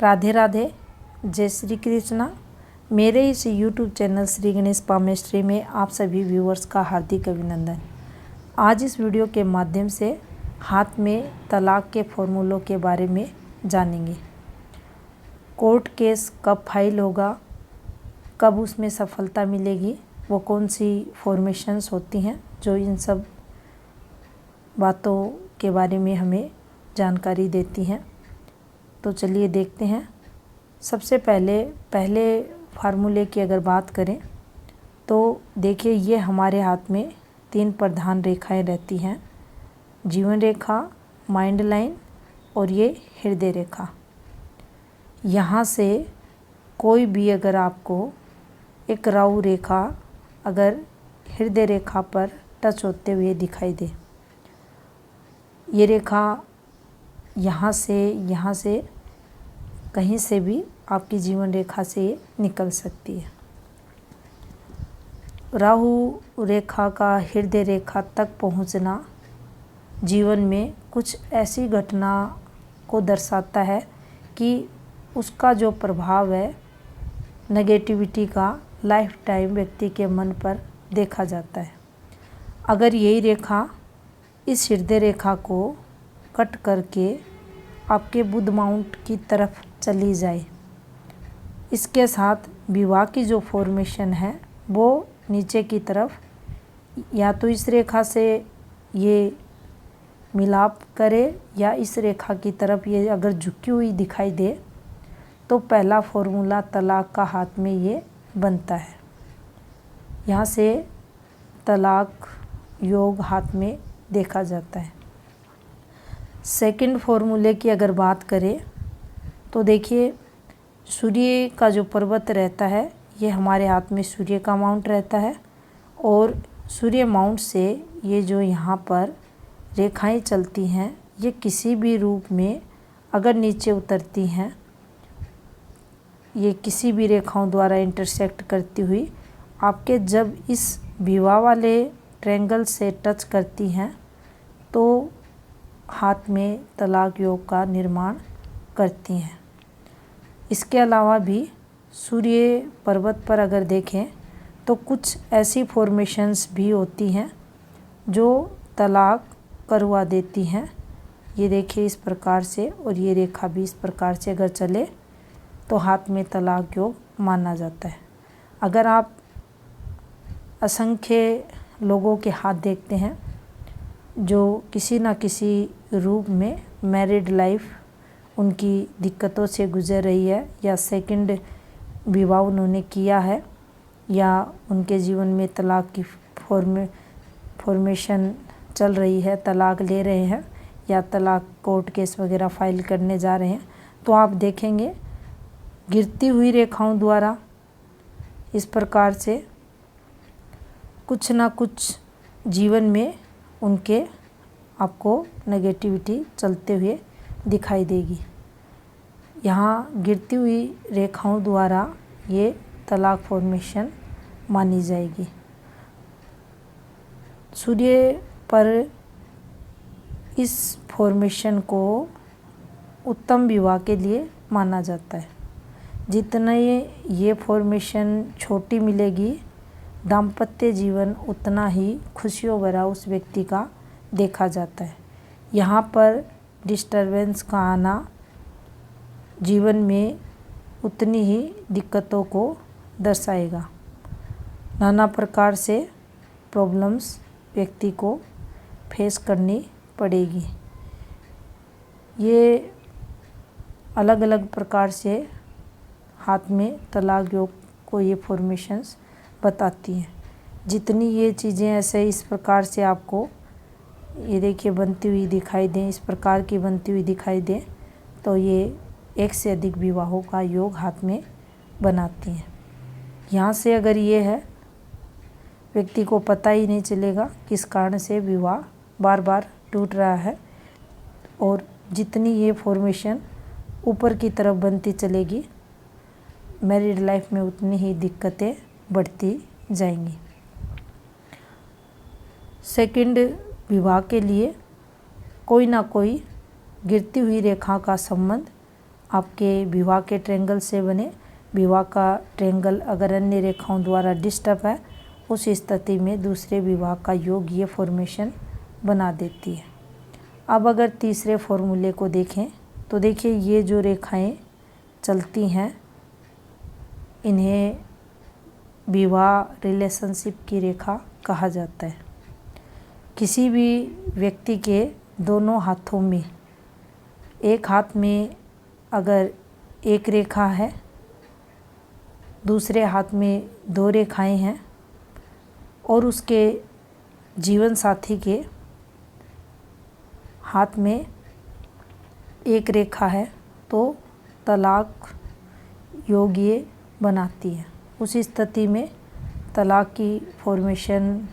राधे राधे, जय श्री कृष्णा। मेरे इस YouTube channel Shri Ganesh palmistry में आप सभी व्यूअर्स का हार्दिक अभिनंदन। आज इस वीडियो के माध्यम से हाथ में तलाक के फॉर्मूलों के बारे में जानेंगे। कोर्ट केस कब फाइल होगा, कब उसमें सफलता मिलेगी, वो कौन सी फॉर्मेशंस होती हैं जो इन सब बातों के बारे में हमें जानकारी देती हैं। तो चलिए देखते हैं। सबसे पहले फार्मूले की अगर बात करें तो देखिए, ये हमारे हाथ में 3 प्रधान रेखाएं रहती हैं, जीवन रेखा, माइंड लाइन और ये हृदय रेखा। यहाँ से कोई भी अगर आपको एक राहु रेखा अगर हृदय रेखा पर टच होते हुए दिखाई दे, ये रेखा यहाँ से कहीं से भी आपकी जीवन रेखा से निकल सकती है। राहु रेखा का हृदय रेखा तक पहुँचना जीवन में कुछ ऐसी घटना को दर्शाता है कि उसका जो प्रभाव है नेगेटिविटी का लाइफ टाइम व्यक्ति के मन पर देखा जाता है। अगर यही रेखा इस हृदय रेखा को कट करके आपके बुध माउंट की तरफ चली जाए, इसके साथ विवाह की जो फॉर्मेशन है वो नीचे की तरफ या तो इस रेखा से ये मिलाप करे या इस रेखा की तरफ ये अगर झुकी हुई दिखाई दे तो पहला फॉर्मूला तलाक का हाथ में ये बनता है। यहाँ से तलाक योग हाथ में देखा जाता है। सेकंड फॉर्मूले की अगर बात करें तो देखिए, सूर्य का जो पर्वत रहता है ये हमारे हाथ में सूर्य का माउंट रहता है और सूर्य माउंट से ये जो यहाँ पर रेखाएं चलती हैं ये किसी भी रूप में अगर नीचे उतरती हैं, ये किसी भी रेखाओं द्वारा इंटरसेक्ट करती हुई आपके जब इस विवाह वाले ट्रायंगल से टच करती हैं तो हाथ में तलाक योग का निर्माण करती हैं। इसके अलावा भी सूर्य पर्वत पर अगर देखें तो कुछ ऐसी फॉर्मेशंस भी होती हैं जो तलाक करवा देती हैं। ये देखिए इस प्रकार से, और ये रेखा भी इस प्रकार से अगर चले तो हाथ में तलाक योग माना जाता है। अगर आप असंख्य लोगों के हाथ देखते हैं जो किसी न किसी रूप में मैरिड लाइफ उनकी दिक्कतों से गुजर रही है या सेकंड विवाह उन्होंने किया है या उनके जीवन में तलाक की फॉर्मेशन चल रही है, तलाक ले रहे हैं या तलाक कोर्ट केस वगैरह फाइल करने जा रहे हैं, तो आप देखेंगे गिरती हुई रेखाओं द्वारा इस प्रकार से कुछ ना कुछ जीवन में उनके आपको नेगेटिविटी चलते हुए दिखाई देगी। यहाँ गिरती हुई रेखाओं द्वारा ये तलाक फॉर्मेशन मानी जाएगी। सूर्य पर इस फॉर्मेशन को उत्तम विवाह के लिए माना जाता है। जितना ये फॉर्मेशन छोटी मिलेगी, दाम्पत्य जीवन उतना ही खुशियों भरा उस व्यक्ति का देखा जाता है। यहाँ पर डिस्टरबेंस का आना जीवन में उतनी ही दिक्कतों को दर्शाएगा। नाना प्रकार से प्रॉब्लम्स व्यक्ति को फेस करनी पड़ेगी। ये अलग अलग प्रकार से हाथ में तलाक योग को ये फॉर्मेशंस बताती हैं। जितनी ये चीज़ें ऐसे इस प्रकार से आपको ये देखिए बनती हुई दिखाई दें, इस प्रकार की बनती हुई दिखाई दें, तो ये एक से अधिक विवाहों का योग हाथ में बनाती हैं। यहाँ से अगर ये है, व्यक्ति को पता ही नहीं चलेगा किस कारण से विवाह बार बार टूट रहा है, और जितनी ये फॉर्मेशन ऊपर की तरफ बनती चलेगी मैरिड लाइफ में उतनी ही दिक्कतें बढ़ती जाएंगी। सेकंड विवाह के लिए कोई ना कोई गिरती हुई रेखा का संबंध आपके विवाह के ट्रायंगल से बने। विवाह का ट्रायंगल अगर अन्य रेखाओं द्वारा डिस्टर्ब है, उस स्थिति में दूसरे विवाह का योग ये फॉर्मेशन बना देती है। अब अगर तीसरे फॉर्मूले को देखें तो देखिए ये जो रेखाएं चलती हैं, इन्हें विवाह रिलेशनशिप की रेखा कहा जाता है। किसी भी व्यक्ति के दोनों हाथों में, एक हाथ में अगर एक रेखा है, दूसरे हाथ में दो रेखाएं हैं और उसके जीवन साथी के हाथ में एक रेखा है, तो तलाक योग ये बनाती है। उस स्थिति में तलाक की फॉर्मेशन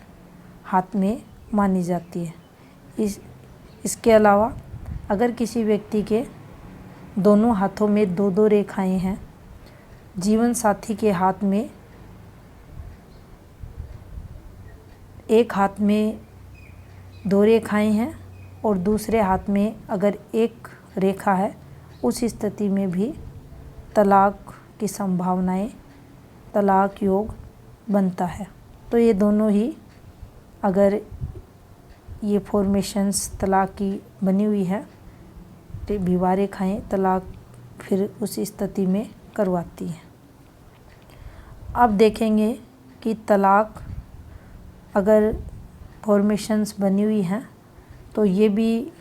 हाथ में मानी जाती है। इसके अलावा अगर किसी व्यक्ति के दोनों हाथों में दो दो रेखाएं हैं, जीवन साथी के हाथ में एक हाथ में दो रेखाएं हैं और दूसरे हाथ में अगर एक रेखा है, उस स्थिति में भी तलाक की संभावनाएं, तलाक योग बनता है। तो ये दोनों ही अगर ये फॉर्मेशंस तलाक की बनी हुई है, तो विवाह रेखाएं तलाक फिर उस स्थिति में करवाती हैं। अब देखेंगे कि तलाक अगर फॉर्मेशंस बनी हुई हैं तो ये भी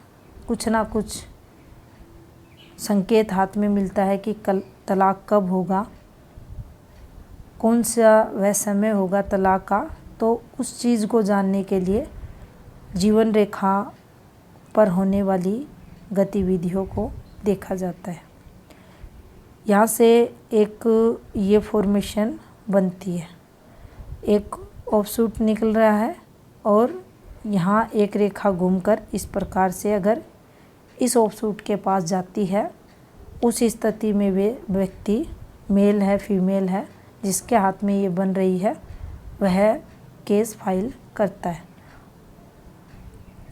कुछ ना कुछ संकेत हाथ में मिलता है कि कल तलाक कब होगा, कौन सा वह समय होगा तलाक का। तो उस चीज़ को जानने के लिए जीवन रेखा पर होने वाली गतिविधियों को देखा जाता है। यहाँ से एक ये फॉर्मेशन बनती है, एक ऑफशूट निकल रहा है और यहाँ एक रेखा घूमकर इस प्रकार से अगर इस ऑफशूट के पास जाती है, उस स्थिति में वे व्यक्ति मेल है फीमेल है जिसके हाथ में ये बन रही है, वह केस फाइल करता है।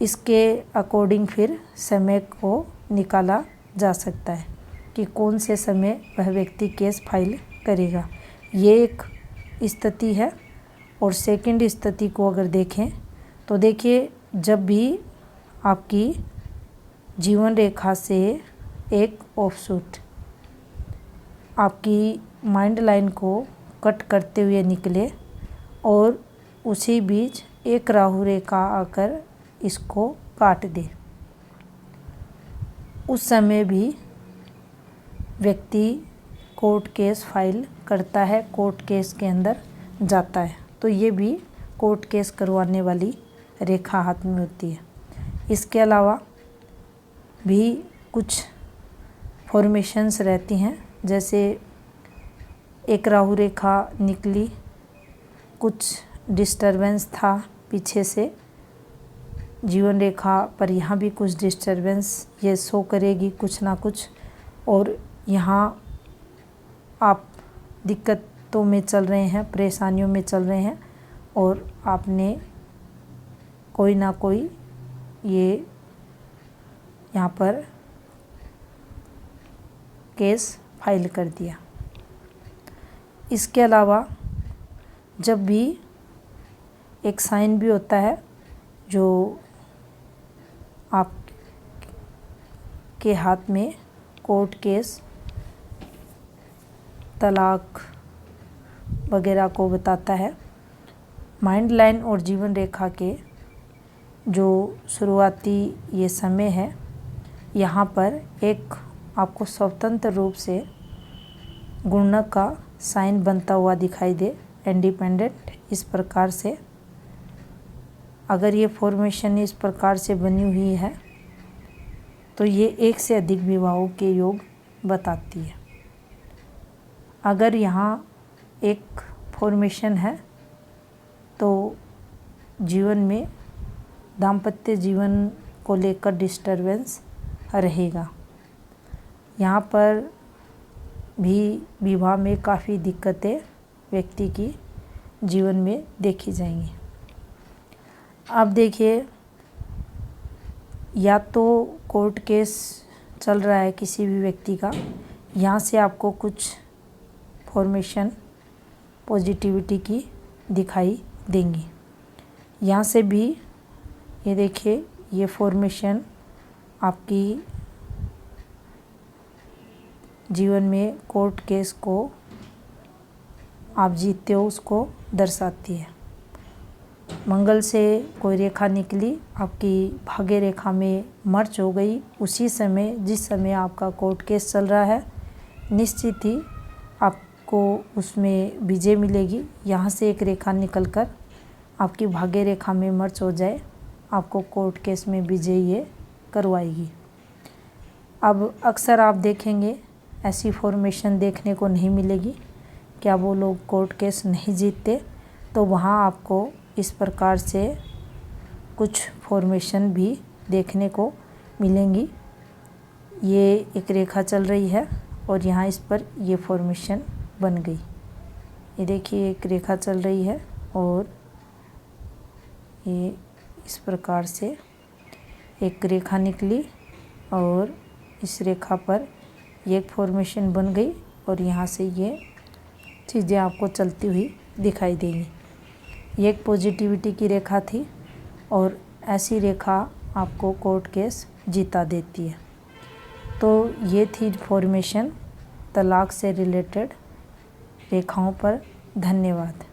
इसके अकॉर्डिंग फिर समय को निकाला जा सकता है कि कौन से समय वह व्यक्ति केस फाइल करेगा। ये एक स्थिति है। और सेकंड स्थिति को अगर देखें तो देखिए, जब भी आपकी जीवन रेखा से एक ऑफशूट आपकी माइंड लाइन को कट करते हुए निकले और उसी बीच एक राहु रेखा आकर इसको काट दे, उस समय भी व्यक्ति कोर्ट केस फाइल करता है, कोर्ट केस के अंदर जाता है। तो ये भी कोर्ट केस करवाने वाली रेखा हाथ में होती है। इसके अलावा भी कुछ फॉर्मेशंस रहती हैं, जैसे एक राहु रेखा निकली, कुछ डिस्टरबेंस था पीछे से जीवन रेखा पर, यहाँ भी कुछ डिस्टरबेंस ये शो करेगी कुछ ना कुछ। और यहाँ आप दिक्कतों में चल रहे हैं, परेशानियों में चल रहे हैं और आपने कोई ना कोई ये यहाँ पर केस फाइल कर दिया। इसके अलावा जब भी एक साइन भी होता है जो आप के हाथ में कोर्ट केस, तलाक वगैरह को बताता है। माइंड लाइन और जीवन रेखा के जो शुरुआती ये समय है, यहाँ पर एक आपको स्वतंत्र रूप से गुणक का साइन बनता हुआ दिखाई दे, इंडिपेंडेंट। इस प्रकार से अगर ये फॉर्मेशन इस प्रकार से बनी हुई है तो ये एक से अधिक विवाहों के योग बताती है। अगर यहाँ एक फॉर्मेशन है तो जीवन में दाम्पत्य जीवन को लेकर डिस्टरबेंस रहेगा। यहाँ पर भी विवाह में काफ़ी दिक्कतें व्यक्ति की जीवन में देखी जाएंगी। अब देखिए, या तो कोर्ट केस चल रहा है किसी भी व्यक्ति का, यहाँ से आपको कुछ फॉर्मेशन पॉजिटिविटी की दिखाई देंगी। यहाँ से भी ये देखिए, ये फॉर्मेशन आपकी जीवन में कोर्ट केस को आप जीतते हो उसको दर्शाती है। मंगल से कोई रेखा निकली, आपकी भाग्य रेखा में मर्ज हो गई। उसी समय, जिस समय आपका कोर्ट केस चल रहा है, निश्चित ही आपको उसमें विजय मिलेगी। यहाँ से एक रेखा निकलकर आपकी भाग्य रेखा में मर्ज हो जाए, आपको कोर्ट केस में विजय ये करवाएगी। अब अक्सर आप देखेंगे ऐसी फॉर्मेशन देखने को नहीं मिलेगी, क्या वो लोग कोर्ट केस नहीं जीतते, तो वहाँ आपको इस प्रकार से कुछ फॉर्मेशन भी देखने को मिलेंगी। ये एक रेखा चल रही है और यहाँ इस पर ये फॉर्मेशन बन गई। ये देखिए, एक रेखा चल रही है और ये इस प्रकार से एक रेखा निकली और इस रेखा पर ये एक फॉर्मेशन बन गई और यहाँ से ये चीज़ें आपको चलती हुई दिखाई देंगी। ये एक पॉजिटिविटी की रेखा थी और ऐसी रेखा आपको कोर्ट केस जीता देती है। तो ये थी फॉर्मेशन तलाक से रिलेटेड रेखाओं पर। धन्यवाद।